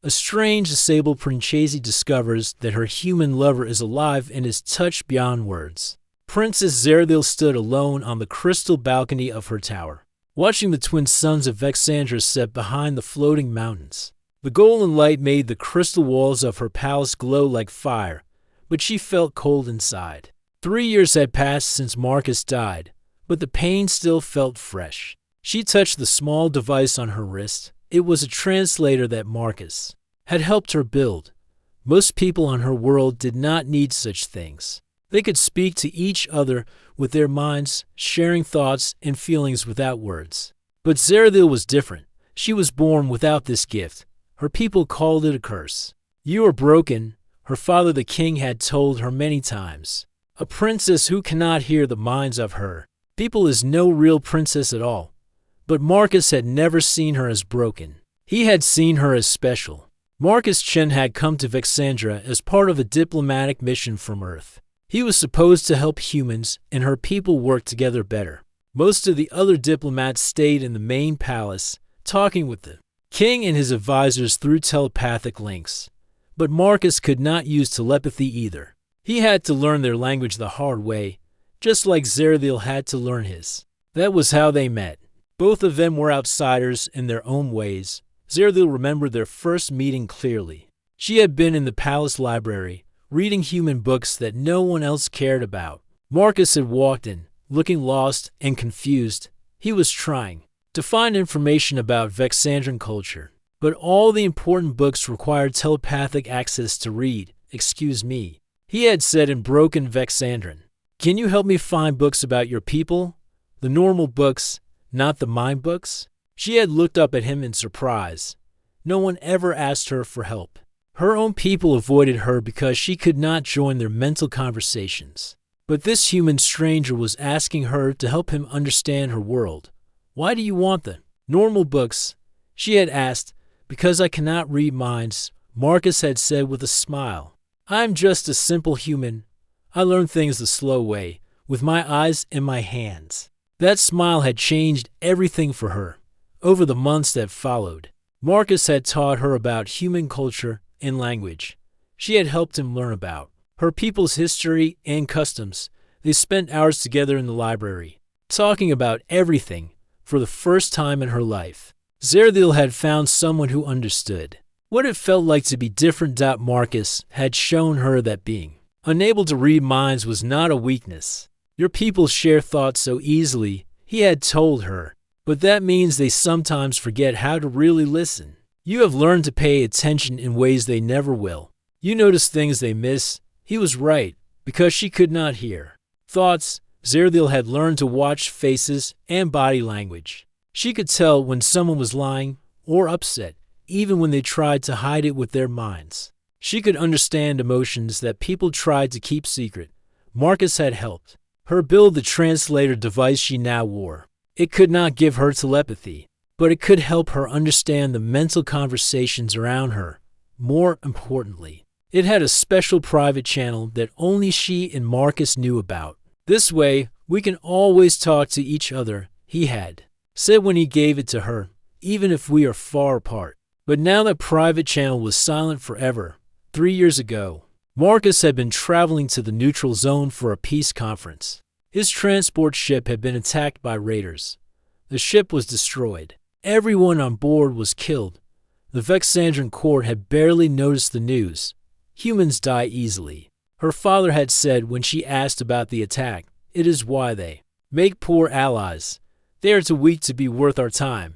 A strange, disabled Princese discovers that her human lover is alive and is touched beyond words. Princess Zerdil stood alone on the crystal balcony of her tower, watching the twin suns of Vexandra set behind the floating mountains. The golden light made the crystal walls of her palace glow like fire, but she felt cold inside. 3 years had passed since Marcus died, but the pain still felt fresh. She touched the small device on her wrist. It was a translator that Marcus had helped her build. Most people on her world did not need such things. They could speak to each other with their minds, sharing thoughts and feelings without words. But Zerdil was different. She was born without this gift. Her people called it a curse. "You are broken," her father the king had told her many times. A princess who cannot hear the minds of her people is no real princess at all. But Marcus had never seen her as broken. He had seen her as special. Marcus Chen had come to Vexandra as part of a diplomatic mission from Earth. He was supposed to help humans and her people work together better. Most of the other diplomats stayed in the main palace, talking with the king and his advisors through telepathic links. But Marcus could not use telepathy either. He had to learn their language the hard way, just like Zerdil had to learn his. That was how they met. Both of them were outsiders in their own ways. Zerdil remembered their first meeting clearly. She had been in the palace library, reading human books that no one else cared about. Marcus had walked in, looking lost and confused. He was trying to find information about Vexandran culture, but all the important books required telepathic access to read. "Excuse me," he had said in broken Vexandran. "Can you help me find books about your people? The normal books, not the mind books?" She had looked up at him in surprise. No one ever asked her for help. Her own people avoided her because she could not join their mental conversations. But this human stranger was asking her to help him understand her world. "Why do you want the normal books?" she had asked. "Because I cannot read minds," Marcus had said with a smile. "I'm just a simple human. I learn things the slow way, with my eyes and my hands." That smile had changed everything for her. Over the months that followed, Marcus had taught her about human culture and language. She had helped him learn about her people's history and customs. They spent hours together in the library, talking about everything for the first time in her life. Zerdil had found someone who understood what it felt like to be different. Marcus had shown her that being unable to read minds was not a weakness. "Your people share thoughts so easily," he had told her, "but that means they sometimes forget how to really listen. You have learned to pay attention in ways they never will. You notice things they miss." He was right, because she could not hear thoughts. Zerdil had learned to watch faces and body language. She could tell when someone was lying or upset, even when they tried to hide it with their minds. She could understand emotions that people tried to keep secret. Marcus had helped her build the translator device she now wore. It could not give her telepathy, but it could help her understand the mental conversations around her. More importantly, it had a special private channel that only she and Marcus knew about. "This way, we can always talk to each other," he had said when he gave it to her, "even if we are far apart." But now that private channel was silent forever. 3 years ago, Marcus had been traveling to the neutral zone for a peace conference. His transport ship had been attacked by raiders. The ship was destroyed. Everyone on board was killed. The Vexandran court had barely noticed the news. Humans die easily, her father had said when she asked about the attack. "It is why they make poor allies. They are too weak to be worth our time."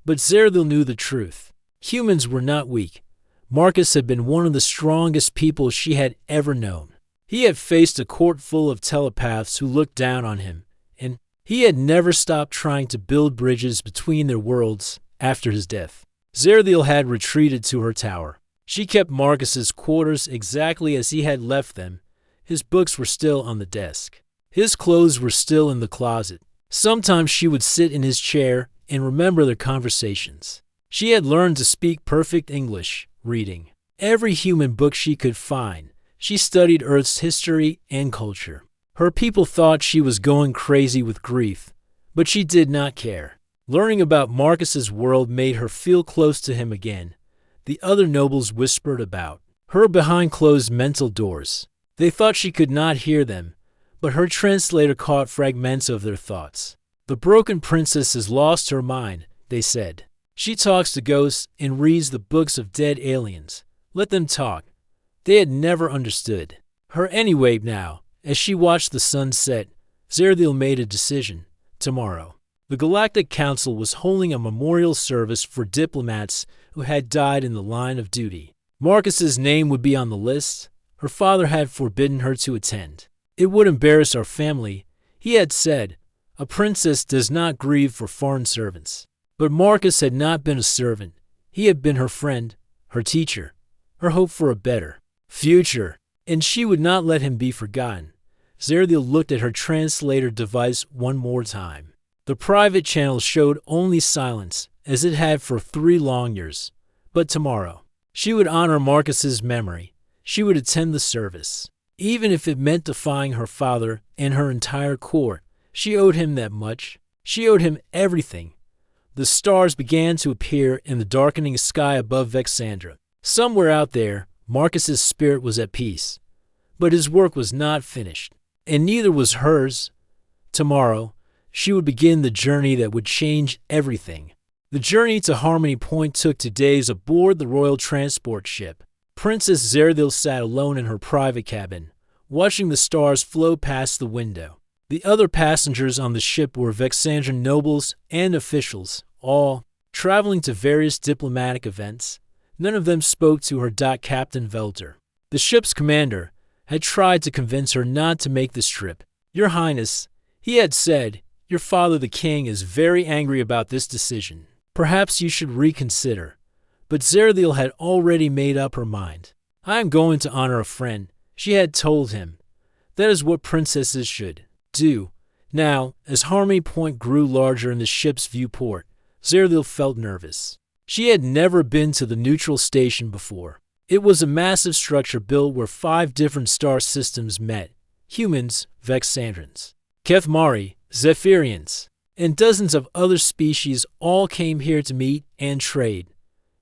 But Zerdil knew the truth. Humans were not weak. Marcus had been one of the strongest people she had ever known. He had faced a court full of telepaths who looked down on him, and he had never stopped trying to build bridges between their worlds after his death. Zerdil had retreated to her tower. She kept Marcus's quarters exactly as he had left them. His books were still on the desk. His clothes were still in the closet. Sometimes she would sit in his chair and remember their conversations. She had learned to speak perfect English, reading every human book she could find. She studied Earth's history and culture. Her people thought she was going crazy with grief, but she did not care. Learning about Marcus's world made her feel close to him again. the other nobles whispered about her behind closed mental doors. They thought she could not hear them, but her translator caught fragments of their thoughts. The broken princess has lost her mind, they said. She talks to ghosts and reads the books of dead aliens. Let them talk. They had never understood her anyway now. As she watched the sun set, Zerthil made a decision. Tomorrow, the Galactic Council was holding a memorial service for diplomats who had died in the line of duty. Marcus's name would be on the list. Her father had forbidden her to attend. It would embarrass our family, he had said. A princess does not grieve for foreign servants. But Marcus had not been a servant. He had been her friend, her teacher, her hope for a better future, and she would not let him be forgotten. Zerthil looked at her translator device one more time. The private channel showed only silence, as it had for 3 long years. But tomorrow, she would honor Marcus's memory. She would attend the service. Even if it meant defying her father and her entire court, she owed him that much. She owed him everything. The stars began to appear in the darkening sky above Vexandra. Somewhere out there, Marcus's spirit was at peace. But his work was not finished, and neither was hers. Tomorrow, she would begin the journey that would change everything. The journey to Harmony Point took 2 days aboard the royal transport ship. Princess Zerthil sat alone in her private cabin, watching the stars flow past the window. The other passengers on the ship were Vexandran nobles and officials, all traveling to various diplomatic events. None of them spoke to her. Captain Velter, the ship's commander, had tried to convince her not to make this trip. Your Highness, he had said, your father the king is very angry about this decision. Perhaps you should reconsider. But Zerthil had already made up her mind. I am going to honor a friend, she had told him. That is what princesses should do. Now, as Harmony Point grew larger in the ship's viewport, Zerthil felt nervous. She had never been to the neutral station before. It was a massive structure built where 5 different star systems met. Humans, Vexandrans, Kethmari, Zephyrians, and dozens of other species all came here to meet and trade.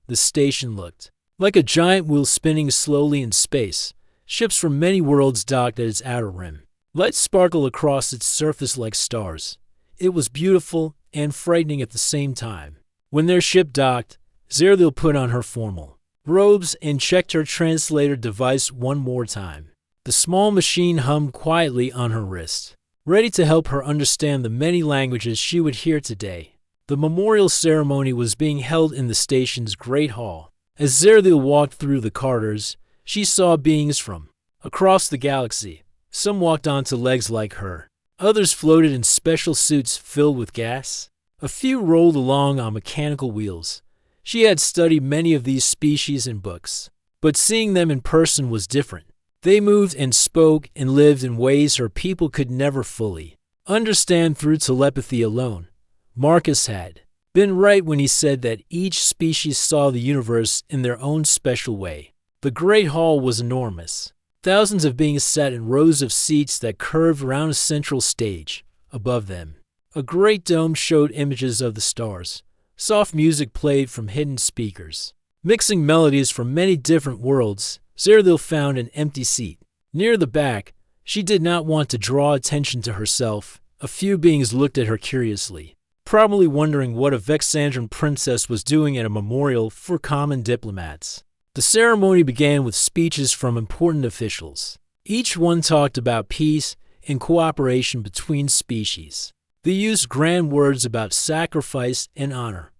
The station looked like a giant wheel spinning slowly in space. Ships from many worlds docked at its outer rim. Lights sparkled across its surface like stars. It was beautiful and frightening at the same time. When their ship docked, Zerthil put on her formal robes and checked her translator device one more time. The small machine hummed quietly on her wrist, ready to help her understand the many languages she would hear today. The memorial ceremony was being held in the station's great hall. As Zerthil walked through the corridors, she saw beings from across the galaxy. Some walked onto legs like her. Others floated in special suits filled with gas. A few rolled along on mechanical wheels. She had studied many of these species in books, but seeing them in person was different. They moved and spoke and lived in ways her people could never fully understand through telepathy alone. Marcus had been right when he said that each species saw the universe in their own special way. The Great Hall was enormous. Thousands of beings sat in rows of seats that curved around a central stage. Above them, a great dome showed images of the stars. Soft music played from hidden speakers, mixing melodies from many different worlds. Zerthil found an empty seat near the back. She did not want to draw attention to herself. A few beings looked at her curiously, probably wondering what a Vexandran princess was doing at a memorial for common diplomats. The ceremony began with speeches from important officials. Each one talked about peace and cooperation between species. They used grand words about sacrifice and honor.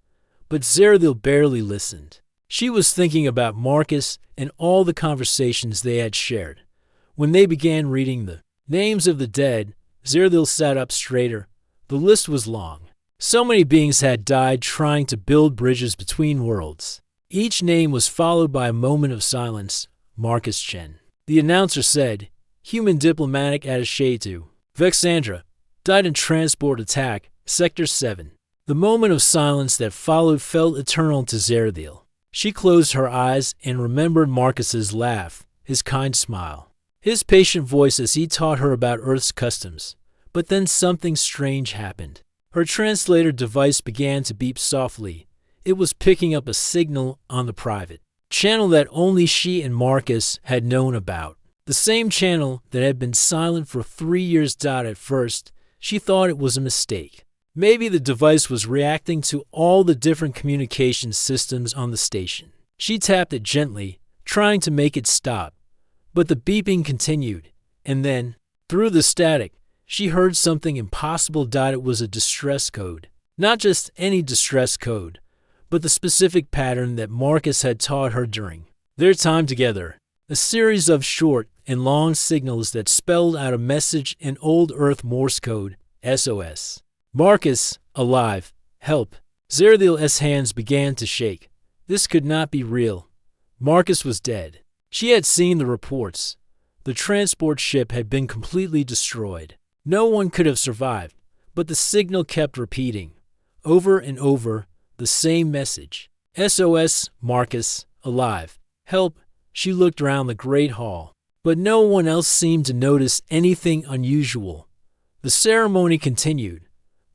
But Zerthil barely listened. She was thinking about Marcus and all the conversations they had shared. When they began reading the names of the dead, Zerthil sat up straighter. The list was long. So many beings had died trying to build bridges between worlds. Each name was followed by a moment of silence. Marcus Chen, the announcer said, human diplomatic attaché to Vexandra, died in transport attack, Sector 7. The moment of silence that followed felt eternal to Zerthil. She closed her eyes and remembered Marcus's laugh, his kind smile, his patient voice as he taught her about Earth's customs. But then something strange happened. Her translator device began to beep softly. It was picking up a signal on the private channel that only she and Marcus had known about. The same channel that had been silent for 3 years. At first, she thought it was a mistake. Maybe the device was reacting to all the different communication systems on the station. She tapped it gently, trying to make it stop. But the beeping continued, and then, through the static, she heard something impossible. It was a distress code. Not just any distress code, but the specific pattern that Marcus had taught her during their time together. A series of short and long signals that spelled out a message in Old Earth Morse code, SOS. Marcus, alive, help. Zerathiel's hands began to shake. This could not be real. Marcus was dead. She had seen the reports. The transport ship had been completely destroyed. No one could have survived, but the signal kept repeating, over and over, the same message. SOS, Marcus, alive, help. She looked around the great hall, but no one else seemed to notice anything unusual. The ceremony continued.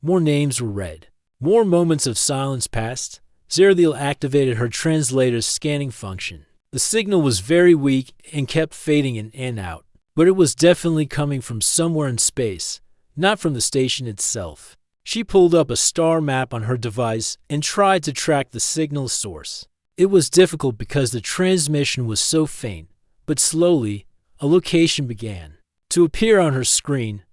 More names were read. More moments of silence passed. Zerathiel activated her translator's scanning function. The signal was very weak and kept fading in and out, but it was definitely coming from somewhere in space, not from the station itself. She pulled up a star map on her device and tried to track the signal source. It was difficult because the transmission was so faint, but slowly, a location began to appear on her screen.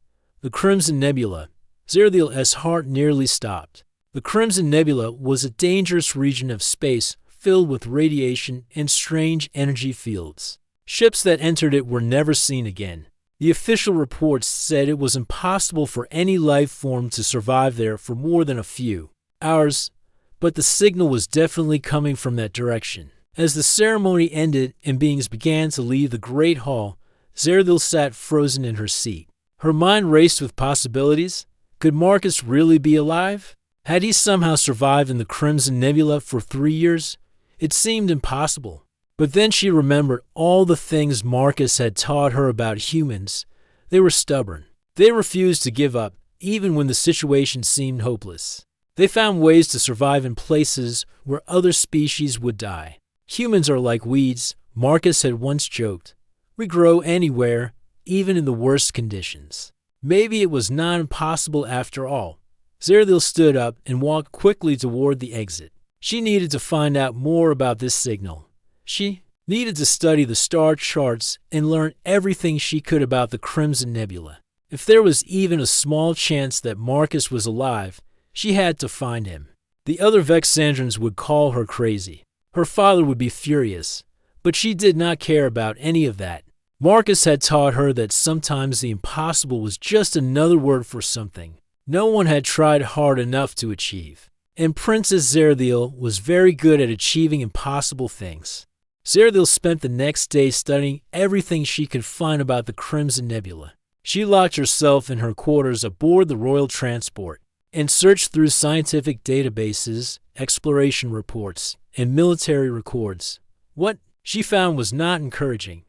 The Crimson Nebula. Zerathiel's heart nearly stopped. The Crimson Nebula was a dangerous region of space filled with radiation and strange energy fields. Ships that entered it were never seen again. The official reports said it was impossible for any life form to survive there for more than a few hours, but the signal was definitely coming from that direction. As the ceremony ended and beings began to leave the Great Hall, Zerathiel sat frozen in her seat. Her mind raced with possibilities. Could Marcus really be alive? Had he somehow survived in the Crimson Nebula for 3 years? It seemed impossible. But then she remembered all the things Marcus had taught her about humans. They were stubborn. They refused to give up, even when the situation seemed hopeless. They found ways to survive in places where other species would die. Humans are like weeds, Marcus had once joked. We grow anywhere, even in the worst conditions. Maybe it was not impossible after all. Zerathiel stood up and walked quickly toward the exit. She needed to find out more about this signal. She needed to study the star charts and learn everything she could about the Crimson Nebula. If there was even a small chance that Marcus was alive, she had to find him. The other Vexandrons would call her crazy. Her father would be furious, but she did not care about any of that. Marcus had taught her that sometimes the impossible was just another word for something no one had tried hard enough to achieve. And Princess Zerathiel was very good at achieving impossible things. Zerathiel spent the next day studying everything she could find about the Crimson Nebula. She locked herself in her quarters aboard the Royal Transport and searched through scientific databases, exploration reports, and military records. What she found was not encouraging.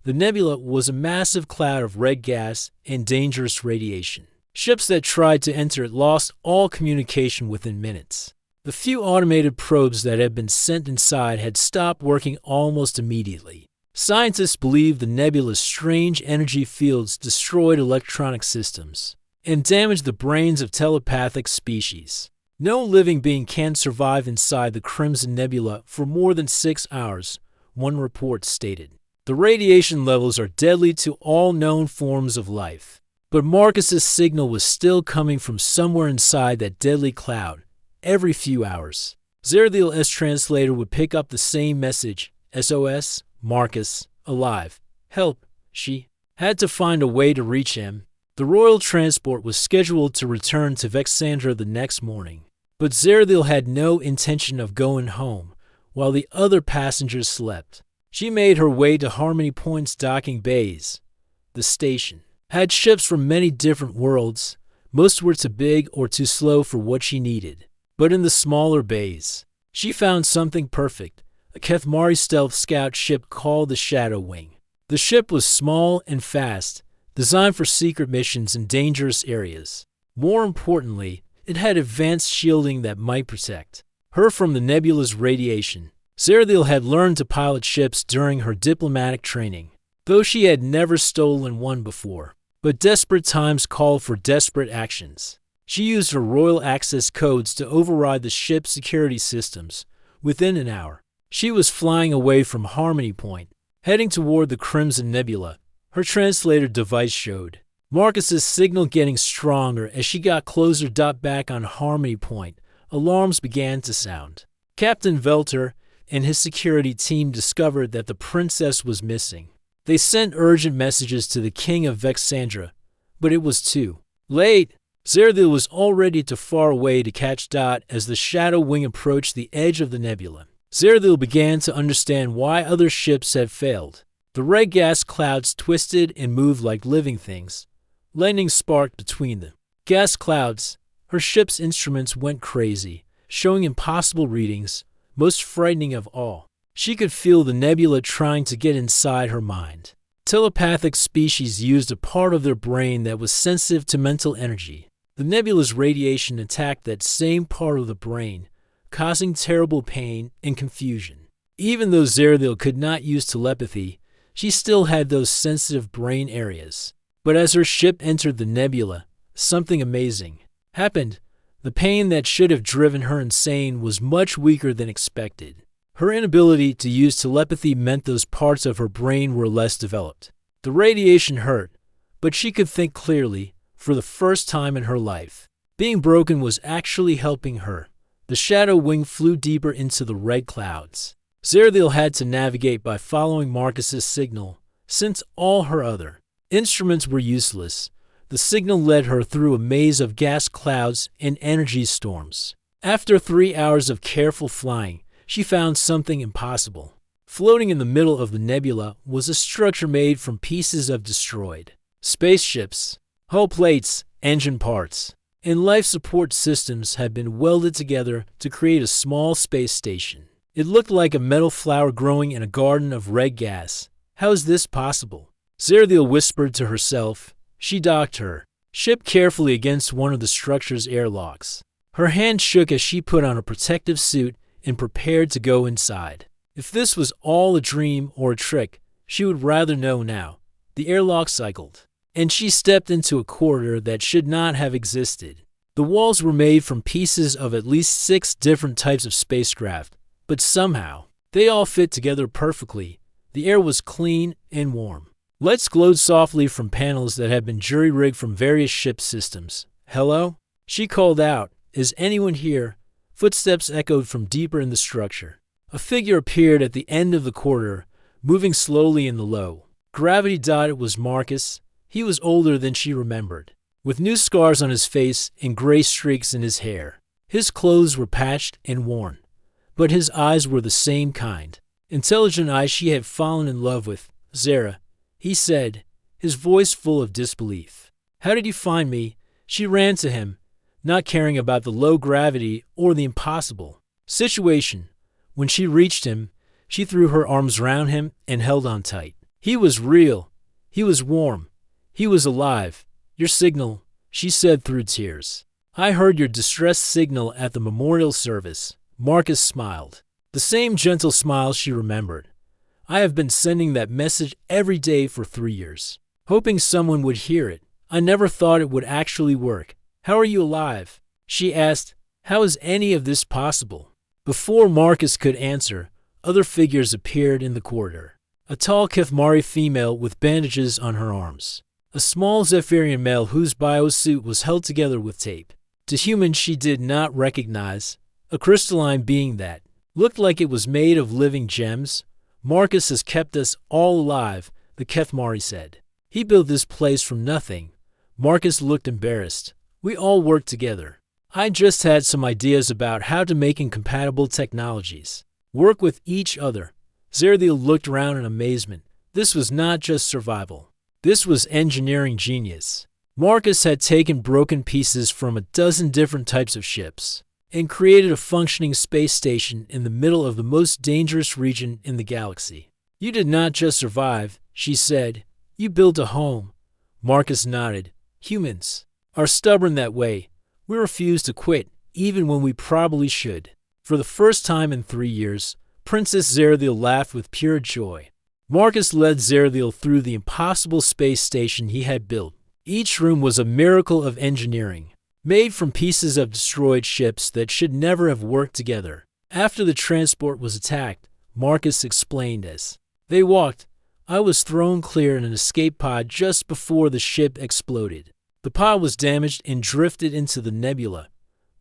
The nebula was a massive cloud of red gas and dangerous radiation. Ships that tried to enter it lost all communication within minutes. The few automated probes that had been sent inside had stopped working almost immediately. Scientists believe the nebula's strange energy fields destroyed electronic systems and damaged the brains of telepathic species. No living being can survive inside the Crimson Nebula for more than 6 hours, one report stated. The radiation levels are deadly to all known forms of life. But Marcus's signal was still coming from somewhere inside that deadly cloud, every few hours. Zerathiel's translator would pick up the same message, SOS, Marcus, alive, help. She had to find a way to reach him. The Royal Transport was scheduled to return to Vexandra the next morning, but Zerathiel had no intention of going home while the other passengers slept. She made her way to Harmony Point's docking bays. The station had ships from many different worlds. Most were too big or too slow for what she needed. But in the smaller bays, she found something perfect, a Kethmari stealth scout ship called the Shadow Wing. The ship was small and fast, designed for secret missions in dangerous areas. More importantly, it had advanced shielding that might protect her from the nebula's radiation. Zerthil had learned to pilot ships during her diplomatic training, though she had never stolen one before. But desperate times called for desperate actions. She used her royal access codes to override the ship's security systems. Within an hour, she was flying away from Harmony Point, heading toward the Crimson Nebula. Her translator device showed Marcus's signal getting stronger as she got closer. Back on Harmony Point, alarms began to sound. Captain Velter and his security team discovered that the princess was missing. They sent urgent messages to the king of Vexandra, but it was too late. Zerthil was already too far away to catch Dot as the Shadow Wing approached the edge of the nebula. Zerthil began to understand why other ships had failed. The red gas clouds twisted and moved like living things. Lightning sparked between them. Gas clouds. Her ship's instruments went crazy, showing impossible readings. Most frightening of all, she could feel the nebula trying to get inside her mind. Telepathic species used a part of their brain that was sensitive to mental energy. The nebula's radiation attacked that same part of the brain, causing terrible pain and confusion. Even though Zerthil could not use telepathy, she still had those sensitive brain areas. But as her ship entered the nebula, something amazing happened. The pain that should have driven her insane was much weaker than expected. Her inability to use telepathy meant those parts of her brain were less developed. The radiation hurt, but she could think clearly for the first time in her life. Being broken was actually helping her. The Shadow Wing flew deeper into the red clouds. Zerthil had to navigate by following Marcus's signal, since all her other instruments were useless. The signal led her through a maze of gas clouds and energy storms. After 3 hours of careful flying, she found something impossible. Floating in the middle of the nebula was a structure made from pieces of destroyed spaceships. Hull plates, engine parts, and life support systems had been welded together to create a small space station. It looked like a metal flower growing in a garden of red gas. How is this possible? Zerthil whispered to herself. She docked her ship carefully against one of the structure's airlocks. Her hand shook as she put on a protective suit and prepared to go inside. If this was all a dream or a trick, she would rather know now. The airlock cycled, and she stepped into a corridor that should not have existed. The walls were made from pieces of at least 6 different types of spacecraft, but somehow they all fit together perfectly. The air was clean and warm. Lights glowed softly from panels that had been jury-rigged from various ship systems. "Hello?" she called out. "Is anyone here?" Footsteps echoed from deeper in the structure. A figure appeared at the end of the corridor, moving slowly in the low gravity. It was Marcus. He was older than she remembered, with new scars on his face and gray streaks in his hair. His clothes were patched and worn, but his eyes were the same kind, intelligent eyes she had fallen in love with. "Zara," he said, his voice full of disbelief. "How did you find me?" She ran to him, not caring about the low gravity or the impossible situation. When she reached him, she threw her arms around him and held on tight. He was real. He was warm. He was alive. "Your signal," she said through tears. "I heard your distress signal at the memorial service." Marcus smiled, the same gentle smile she remembered. "I have been sending that message every day for 3 years, hoping someone would hear it. I never thought it would actually work. How are you alive?" she asked. "How is any of this possible?" Before Marcus could answer, other figures appeared in the corridor. A tall Kethmari female with bandages on her arms. A small Zephyrian male whose biosuit was held together with tape. To humans she did not recognize, a crystalline being that looked like it was made of living gems. "Marcus has kept us all alive," the Kethmari said. "He built this place from nothing." Marcus looked embarrassed. "We all work together. I just had some ideas about how to make incompatible technologies work with each other." Zerthil looked around in amazement. This was not just survival. This was engineering genius. Marcus had taken broken pieces from a dozen different types of ships and created a functioning space station in the middle of the most dangerous region in the galaxy. "You did not just survive," she said. "You built a home." Marcus nodded. "Humans are stubborn that way. We refuse to quit, even when we probably should." For the first time in 3 years, Princess Zerathiel laughed with pure joy. Marcus led Zerathiel through the impossible space station he had built. Each room was a miracle of engineering, made from pieces of destroyed ships that should never have worked together. After the transport was attacked, Marcus explained as they walked, I was thrown clear in an escape pod just before the ship exploded. The pod was damaged and drifted into the nebula.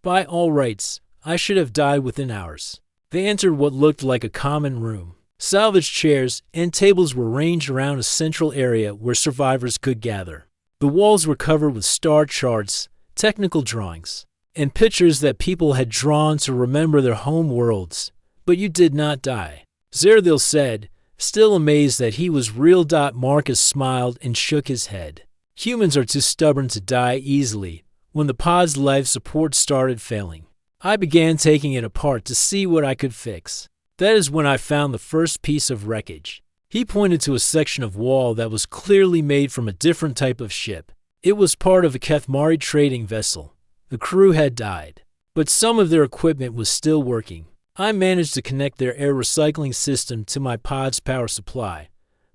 By all rights, I should have died within hours. They entered what looked like a common room. Salvaged chairs and tables were ranged around a central area where survivors could gather. The walls were covered with star charts, technical drawings, and pictures that people had drawn to remember their home worlds. But you did not die, Zerathiel said, still amazed that he was real. Marcus smiled and shook his head. Humans are too stubborn to die easily. When the pod's life support started failing, I began taking it apart to see what I could fix. That is when I found the first piece of wreckage. He pointed to a section of wall that was clearly made from a different type of ship. It was part of a Kethmari trading vessel. The crew had died, but some of their equipment was still working. I managed to connect their air recycling system to my pod's power supply.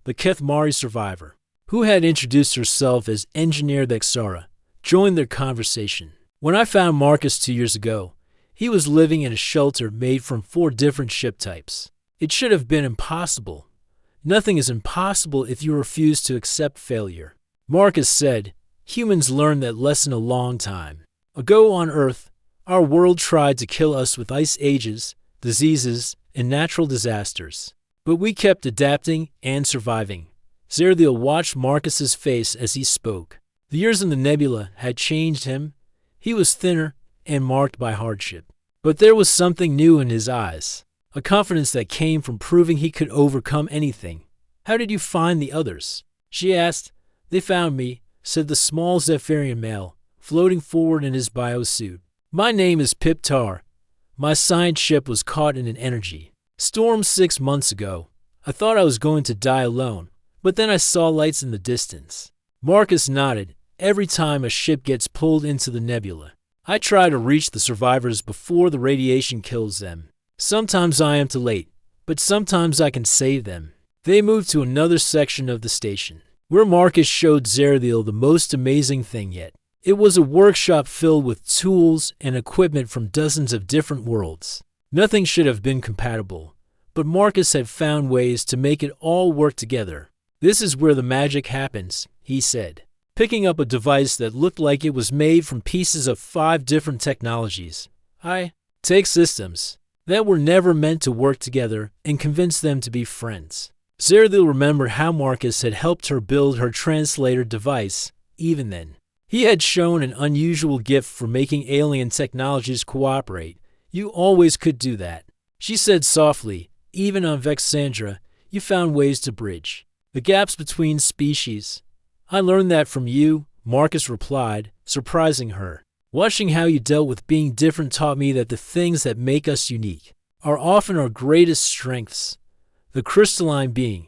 The Kethmari survivor, who had introduced herself as Engineer Thexara, joined their conversation. When I found Marcus 2 years ago, he was living in a shelter made from 4 different ship types. It should have been impossible. Nothing is impossible if you refuse to accept failure. Marcus said, humans learned that lesson a long time ago on Earth. Our world tried to kill us with ice ages, diseases, and natural disasters. But we kept adapting and surviving. Zerathiel watched Marcus's face as he spoke. The years in the nebula had changed him. He was thinner and marked by hardship. But there was something new in his eyes, a confidence that came from proving he could overcome anything. How did you find the others? She asked. They found me, said the small Zephyrian male, floating forward in his biosuit. My name is Pip Tar. My science ship was caught in an energy storm 6 months ago. I thought I was going to die alone, but then I saw lights in the distance. Marcus nodded. Every time a ship gets pulled into the nebula, I try to reach the survivors before the radiation kills them. Sometimes I am too late, but sometimes I can save them. They moved to another section of the station, where Marcus showed Zerathiel the most amazing thing yet. It was a workshop filled with tools and equipment from dozens of different worlds. Nothing should have been compatible, but Marcus had found ways to make it all work together. This is where the magic happens, he said, picking up a device that looked like it was made from pieces of 5 different technologies. I take systems that were never meant to work together and convince them to be friends. Zerathiel remembered how Marcus had helped her build her translator device. Even then, he had shown an unusual gift for making alien technologies cooperate. You always could do that, she said softly. Even on Vexandra, you found ways to bridge the gaps between species. I learned that from you, Marcus replied, surprising her. Watching how you dealt with being different taught me that the things that make us unique are often our greatest strengths. The crystalline being,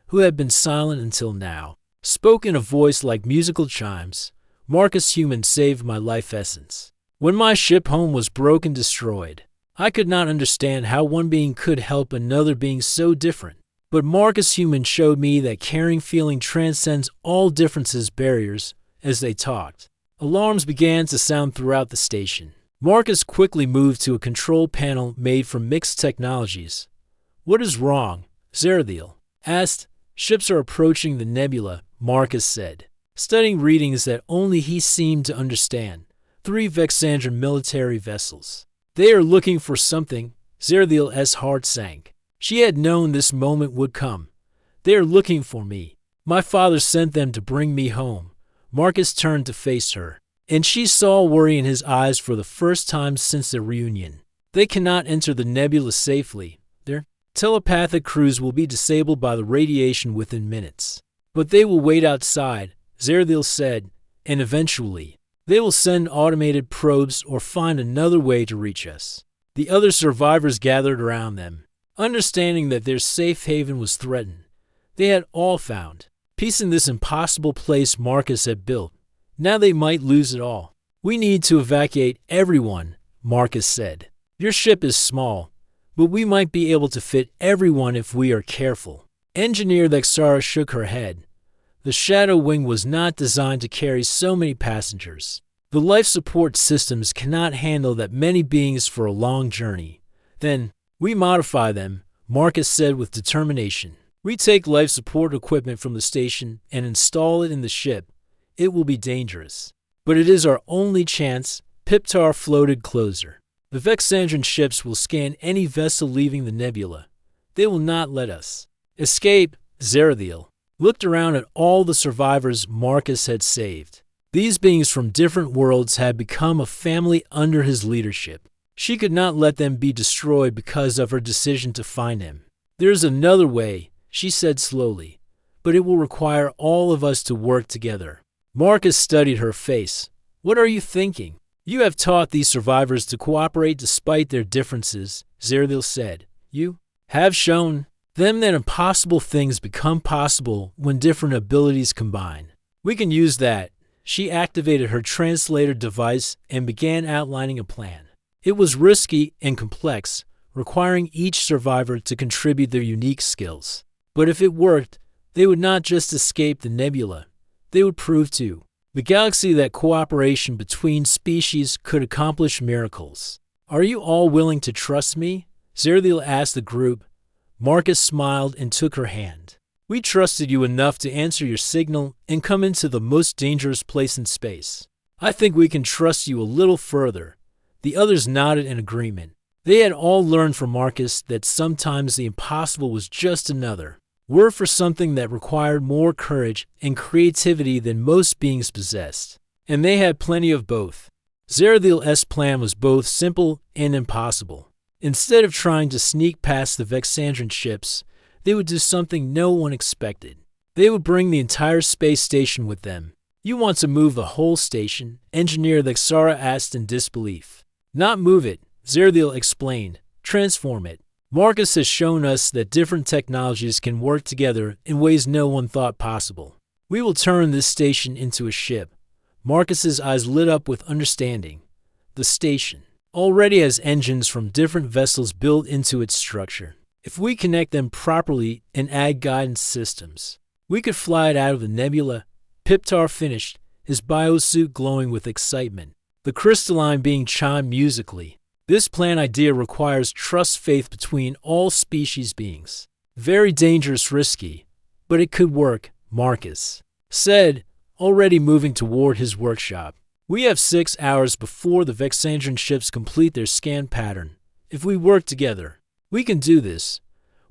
who had been silent until now, spoke in a voice like musical chimes. Marcus Human saved my life essence. When my ship home was broken, destroyed, I could not understand how one being could help another being so different. But Marcus Human showed me that caring feeling transcends all differences barriers. As they talked, alarms began to sound throughout the station. Marcus quickly moved to a control panel made from mixed technologies. What is wrong? Zerathiel asked. Ships are approaching the nebula, Marcus said, studying readings that only he seemed to understand. 3 Vexandran military vessels. They are looking for something. Zerathiel's heart sank. She had known this moment would come. They are looking for me. My father sent them to bring me home. Marcus turned to face her, and she saw worry in his eyes for the first time since their reunion. They cannot enter the nebula safely. Their telepathic crews will be disabled by the radiation within minutes. But they will wait outside, Zerathiel said, and eventually, they will send automated probes or find another way to reach us. The other survivors gathered around them, understanding that their safe haven was threatened. They had all found peace in this impossible place Marcus had built. Now they might lose it all. We need to evacuate everyone, Marcus said. Your ship is small, but we might be able to fit everyone if we are careful. Engineer Lexara shook her head. The Shadow Wing was not designed to carry so many passengers. The life support systems cannot handle that many beings for a long journey. Then, we modify them, Marcus said with determination. We take life support equipment from the station and install it in the ship. It will be dangerous. But it is our only chance. Piptar floated closer. The Vexandran ships will scan any vessel leaving the nebula. They will not let us escape. Zerathiel looked around at all the survivors Marcus had saved. These beings from different worlds had become a family under his leadership. She could not let them be destroyed because of her decision to find him. There is another way, she said slowly, but it will require all of us to work together. Marcus studied her face. What are you thinking? You have taught these survivors to cooperate despite their differences, Zerathiel said. You have shown them that impossible things become possible when different abilities combine. We can use that. She activated her translator device and began outlining a plan. It was risky and complex, requiring each survivor to contribute their unique skills. But if it worked, they would not just escape the nebula. They would prove to the galaxy that cooperation between species could accomplish miracles. Are you all willing to trust me? Zerathiel asked the group. Marcus smiled and took her hand. We trusted you enough to answer your signal and come into the most dangerous place in space. I think we can trust you a little further. The others nodded in agreement. They had all learned from Marcus that sometimes the impossible was just another word for something that required more courage and creativity than most beings possessed. And they had plenty of both. Zerathiel's plan was both simple and impossible. Instead of trying to sneak past the Vexandran ships, they would do something no one expected. They would bring the entire space station with them. You want to move the whole station? Engineer Lexara asked in disbelief. Not move it, Zerathiel explained. Transform it. Marcus has shown us that different technologies can work together in ways no one thought possible. We will turn this station into a ship. Marcus's eyes lit up with understanding. The station already has engines from different vessels built into its structure. If we connect them properly and add guidance systems, we could fly it out of the nebula. Piptar finished, his biosuit glowing with excitement. The crystalline being chimed musically. This plan idea requires trust faith between all species beings. Very dangerous, risky, but it could work, Marcus said, already moving toward his workshop. We have 6 hours before the Vexandran ships complete their scan pattern. If we work together, we can do this.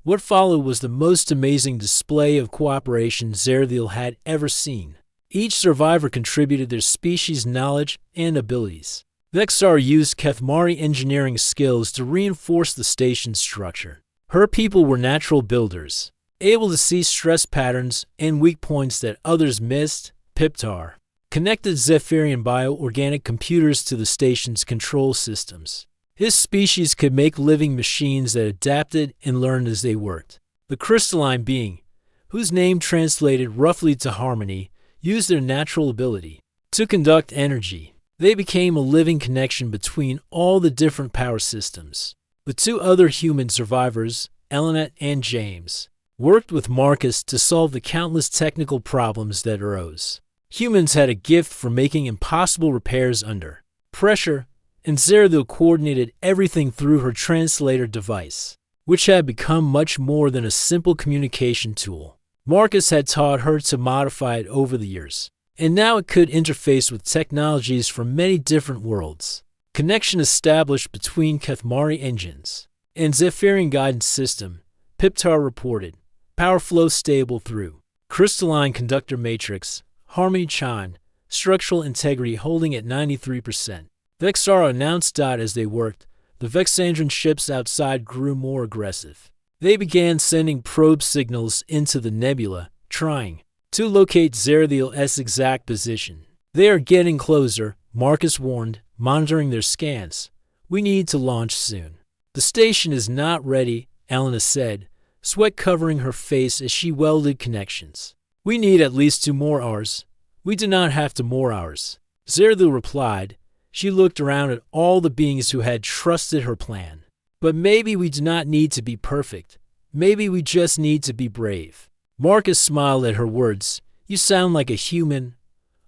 What followed was the most amazing display of cooperation Zerathiel had ever seen. Each survivor contributed their species' knowledge and abilities. Vexar used Kethmari engineering skills to reinforce the station's structure. Her people were natural builders, able to see stress patterns and weak points that others missed. Piptar connected Zephyrian bioorganic computers to the station's control systems. His species could make living machines that adapted and learned as they worked. The crystalline being, whose name translated roughly to harmony, used their natural ability to conduct energy. They became a living connection between all the different power systems. The two other human survivors, Elenet and James, worked with Marcus to solve the countless technical problems that arose. Humans had a gift for making impossible repairs under pressure, and Zerathiel coordinated everything through her translator device, which had become much more than a simple communication tool. Marcus had taught her to modify it over the years, and now it could interface with technologies from many different worlds. Connection established between Kethmari engines and Zephyrian guidance system, Piptar reported. Power flow stable through crystalline conductor matrix, harmony chime, structural integrity holding at 93%. Vexara announced. As they worked, the Vexandran ships outside grew more aggressive. They began sending probe signals into the nebula, trying to locate Zerathiel's exact position. They are getting closer, Marcus warned, monitoring their scans. We need to launch soon. The station is not ready, Elena said, sweat covering her face as she welded connections. We need at least 2 more hours. We do not have 2 more hours. Zerathiel replied. She looked around at all the beings who had trusted her plan. But maybe we do not need to be perfect. Maybe we just need to be brave. Marcus smiled at her words. You sound like a human.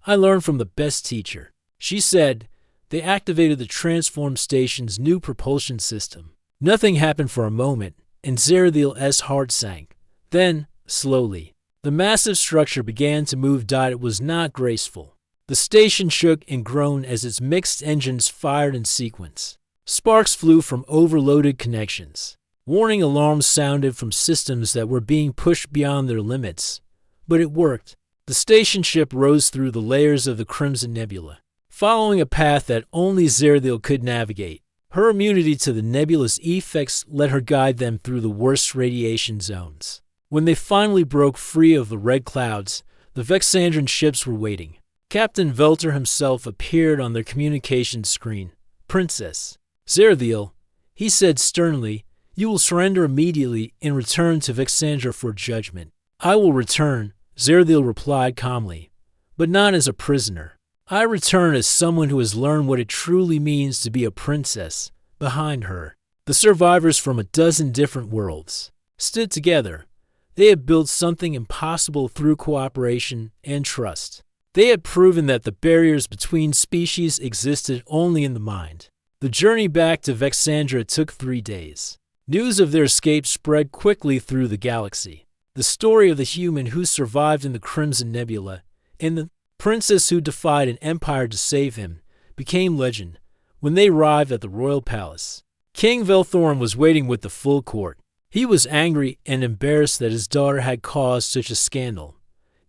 I learned from the best teacher. She said. They activated the transform station's new propulsion system. Nothing happened for a moment, and Zerathiel's heart sank. Then, slowly, the massive structure began to move. It was not graceful. The station shook and groaned as its mixed engines fired in sequence. Sparks flew from overloaded connections. Warning alarms sounded from systems that were being pushed beyond their limits. But it worked. The station ship rose through the layers of the Crimson Nebula, following a path that only Zerathiel could navigate. Her immunity to the nebula's effects let her guide them through the worst radiation zones. When they finally broke free of the red clouds, the Vexandran ships were waiting. Captain Velter himself appeared on their communication screen. Princess. Zerathiel, he said sternly, you will surrender immediately and return to Vexandra for judgment. I will return, Zerathiel replied calmly, but not as a prisoner. I return as someone who has learned what it truly means to be a princess. Behind her, the survivors from a dozen different worlds stood together. They had built something impossible through cooperation and trust. They had proven that the barriers between species existed only in the mind. The journey back to Vexandra took 3 days. News of their escape spread quickly through the galaxy. The story of the human who survived in the Crimson Nebula and the princess who defied an empire to save him became legend. When they arrived at the royal palace, King Velthorn was waiting with the full court. He was angry and embarrassed that his daughter had caused such a scandal.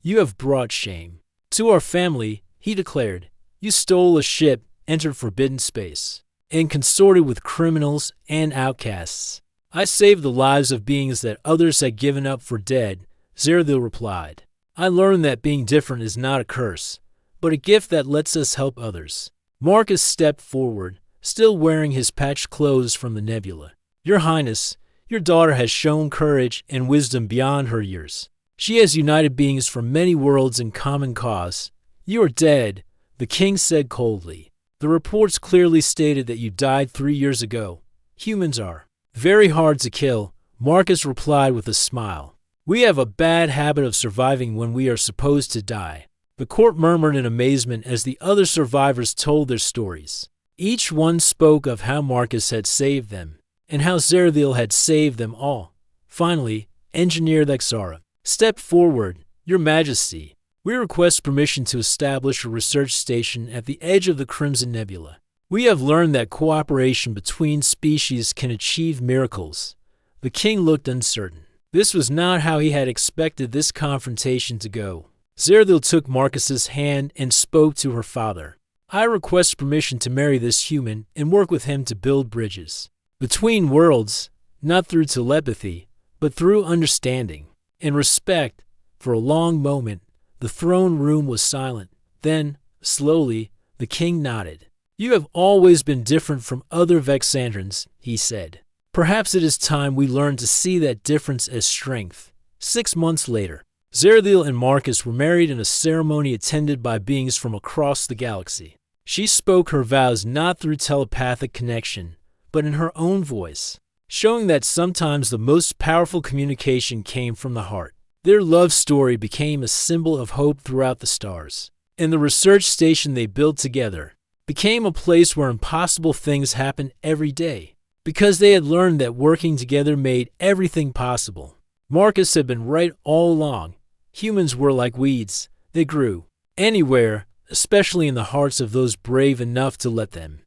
You have brought shame to our family, he declared. You stole a ship, entered forbidden space, and consorted with criminals and outcasts. I saved the lives of beings that others had given up for dead, Zerathiel replied. I learned that being different is not a curse, but a gift that lets us help others. Marcus stepped forward, still wearing his patched clothes from the nebula. Your Highness, your daughter has shown courage and wisdom beyond her years. She has united beings from many worlds in common cause. You are dead, the king said coldly. The reports clearly stated that you died 3 years ago. Humans are very hard to kill, Marcus replied with a smile. We have a bad habit of surviving when we are supposed to die. The court murmured in amazement as the other survivors told their stories. Each one spoke of how Marcus had saved them, and how Zerathiel had saved them all. Finally, Engineer Lexara stepped forward. Your Majesty, we request permission to establish a research station at the edge of the Crimson Nebula. We have learned that cooperation between species can achieve miracles. The king looked uncertain. This was not how he had expected this confrontation to go. Zerathiel took Marcus's hand and spoke to her father. I request permission to marry this human and work with him to build bridges between worlds, not through telepathy, but through understanding and respect. For a long moment, the throne room was silent. Then, slowly, the king nodded. You have always been different from other Vexandrans, he said. Perhaps it is time we learn to see that difference as strength. 6 months later, Zerathiel and Marcus were married in a ceremony attended by beings from across the galaxy. She spoke her vows not through telepathic connection, but in her own voice, showing that sometimes the most powerful communication came from the heart. Their love story became a symbol of hope throughout the stars, and the research station they built together became a place where impossible things happened every day, because they had learned that working together made everything possible. Marcus had been right all along. Humans were like weeds. They grew anywhere, especially in the hearts of those brave enough to let them.